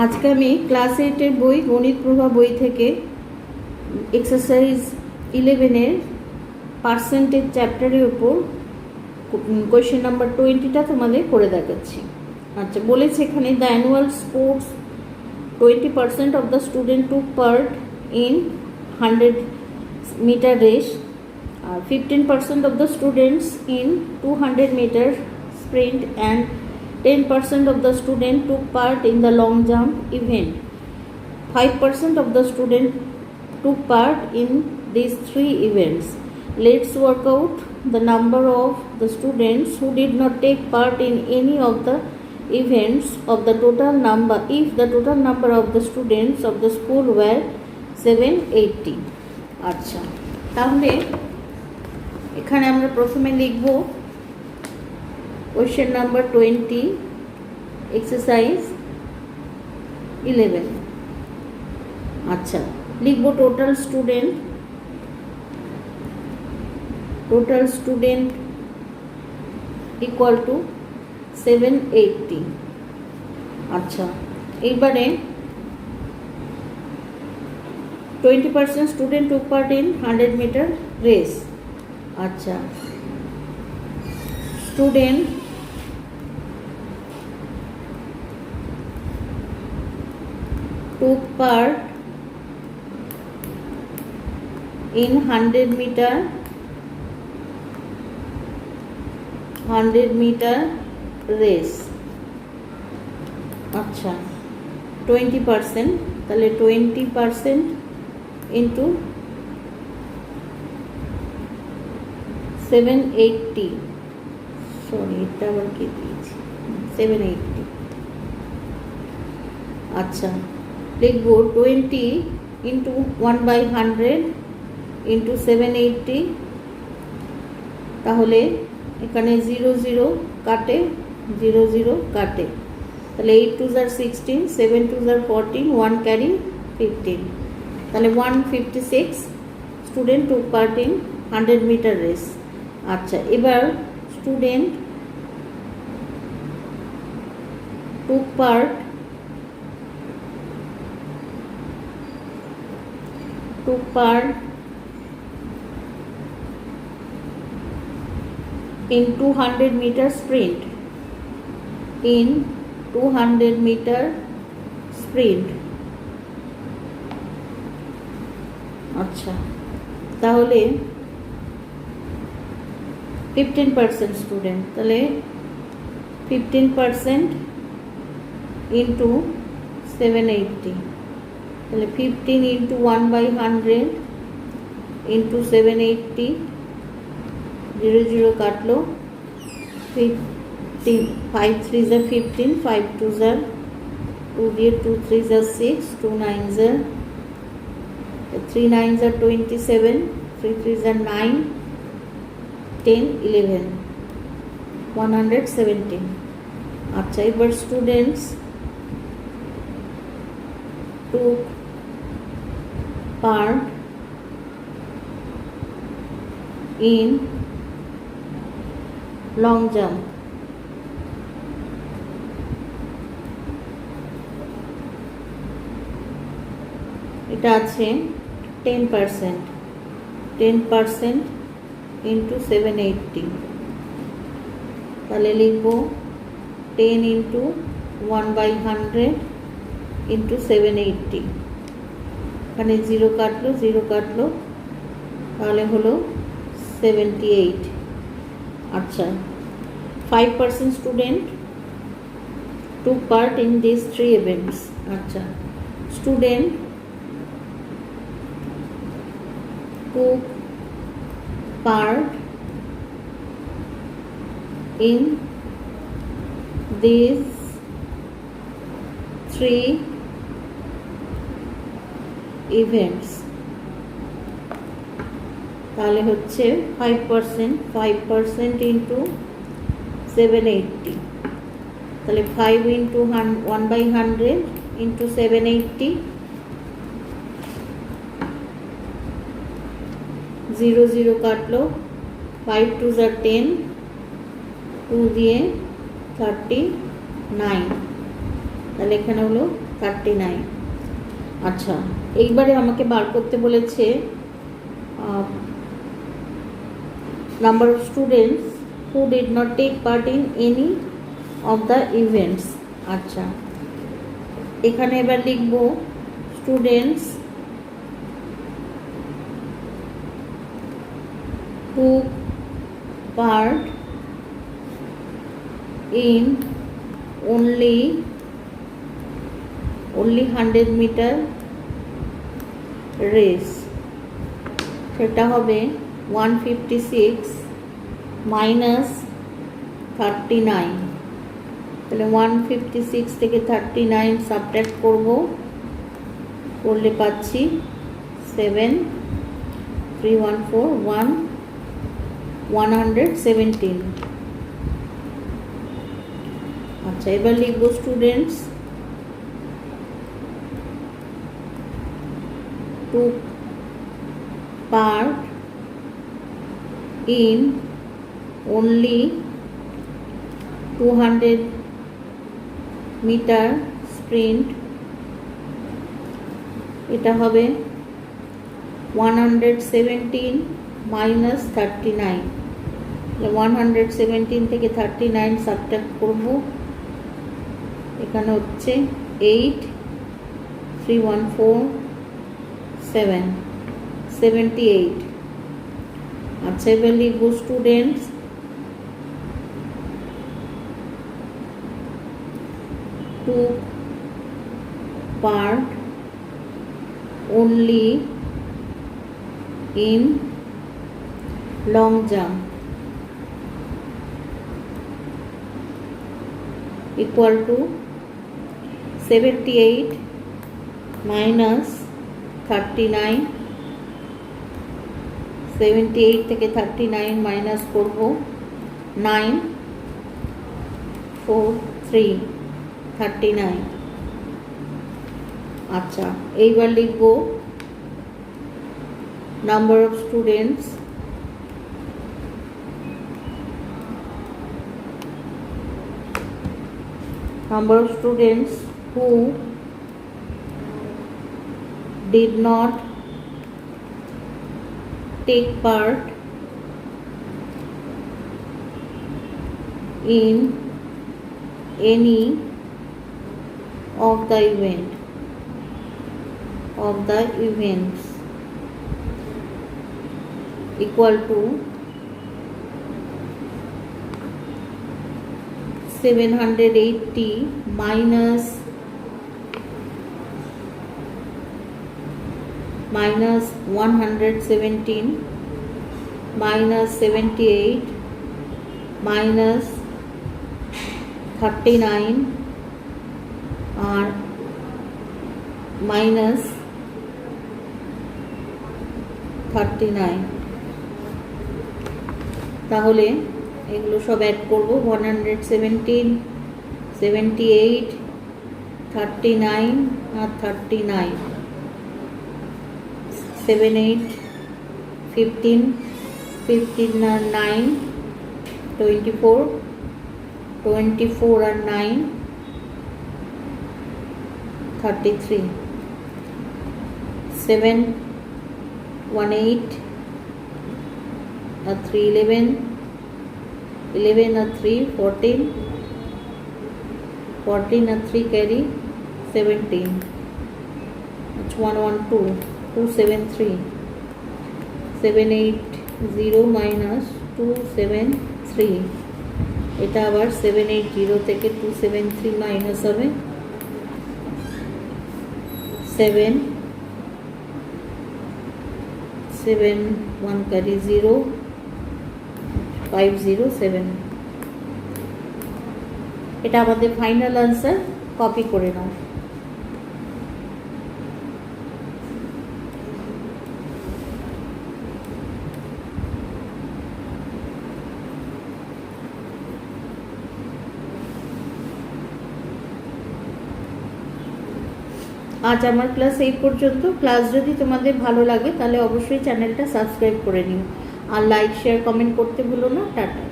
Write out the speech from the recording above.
আজকে আমি ক্লাস 8-এর বই গণিত প্রভা বই থেকে এক্সারসাইজ 11-এর পার্সেন্টেজ চ্যাপ্টারের উপর কোয়েশ্চেন নাম্বার 20টা তোমাদের করে দেখাচ্ছি। আচ্ছা, বলেছে এখানে the annual sports 20% of the student took part in 100 meter race, 15% of the students in 200 meter sprint, and 10% of the student took part in the long jump event. 5% of the student took part in these three events. Let's work out the number of the students who did not take part in any of the events of the total number if the total number of the students of the school were 780. আচ্ছা, তাহলে এখানে আমরা প্রথমে লিখব question number 20 exercise 11। আচ্ছা, লিখব total student equal to 780। আচ্ছা, এইবারে 20% student took part in 100 meter race। আচ্ছা, student took part in 100 meter race। আচ্ছা, 20%, তাহলে 20% into 780, সরি এটা আবার কি দিয়েছি, 780। আচ্ছা, লিখব 20 into 1/100 into 780, তাহলে এখানে 0 0 কাটে, 0 0 কাটে, তাহলে 8 2s are 16, 7 2s are 14, 1 carry 15, তাহলে 156 student took part in 100 meter race। আচ্ছা, এবার student took part in 200 meter sprint, in 200 meter sprint। আচ্ছা, তাহলে 15% স্টুডেন্ট, তাহলে 15% into 780, তাহলে 15 into 1/100 into 780, 0 0 কাটলো, 15 5 3s are 15, 5 2s are 2 দিয়ে 2 3s are 6, 2 9s are 3 9s are 27, 3 3s are 9, 10 11, 117। আচ্ছা, এবার students took part in long jump। এটা আছে 10% into 780, তাহলে লিখব 10 into 1/100 into 780, এখানে 0 কাটলো, 0 কাটলো, তাহলে হলো 78। আচ্ছা, 5% student took part in these three events। আচ্ছা, student took part in these three events, তাহলে হচ্ছে 5% into 780, তাহলে 5 into 1/100 into 780, 0 0 কাটলো, 5 2s are 10, 2 দিয়ে 39, তাহলে এখানে হলো 39। আচ্ছা, এইবারে আমাকে বার করতে বলেছে number of students who did not take part in any of the events. আচ্ছা, এখানে এবার লিখব students took part in only 100 meter race, সেটা হবে 156 minus 39। তাহলে 156 থেকে 39 সাবট্রাক্ট করব, করলে পাচ্ছি 7 314 117। আচ্ছা, এবার লিখব students took part in only 200 meter sprint, এটা হবে 117 minus 39। 117 থেকে 39 সাবট্রাক্ট করব, এখানে হচ্ছে 8 314 7 78। আচ্ছা, এবার লিখব students took part only in long jump, equal to 78 minus 39। 78 থেকে 39 মাইনাস করব, 9 4 3 39। আচ্ছা, এইবার লিখব number of students who did not take part in any of the events, equal to 780 minus 117 minus 78 minus 39 R minus 39। তাহলে এগুলো সব add করব, 117 78 39 আর 39, 7 8 15 15 আর 9 24 24 আর 9 33, 7 1 8 আর 3 11 11 আর 3 14 14 আর 3 carry 17, 112 273 780 minus 273, এটা আবার 780 থেকে 273 মাইনাস হবে 7 7 1 carry 0 507। এটা আমাদের ফাইনাল আনসার, কপি করে নাও। আজ আমার ক্লাস এই পর্যন্ত। ক্লাস যদি তোমাদের ভালো লাগে তাহলে অবশ্যই চ্যানেলটা সাবস্ক্রাইব করে নিও, আর লাইক শেয়ার কমেন্ট করতে ভুলো না। টাটা।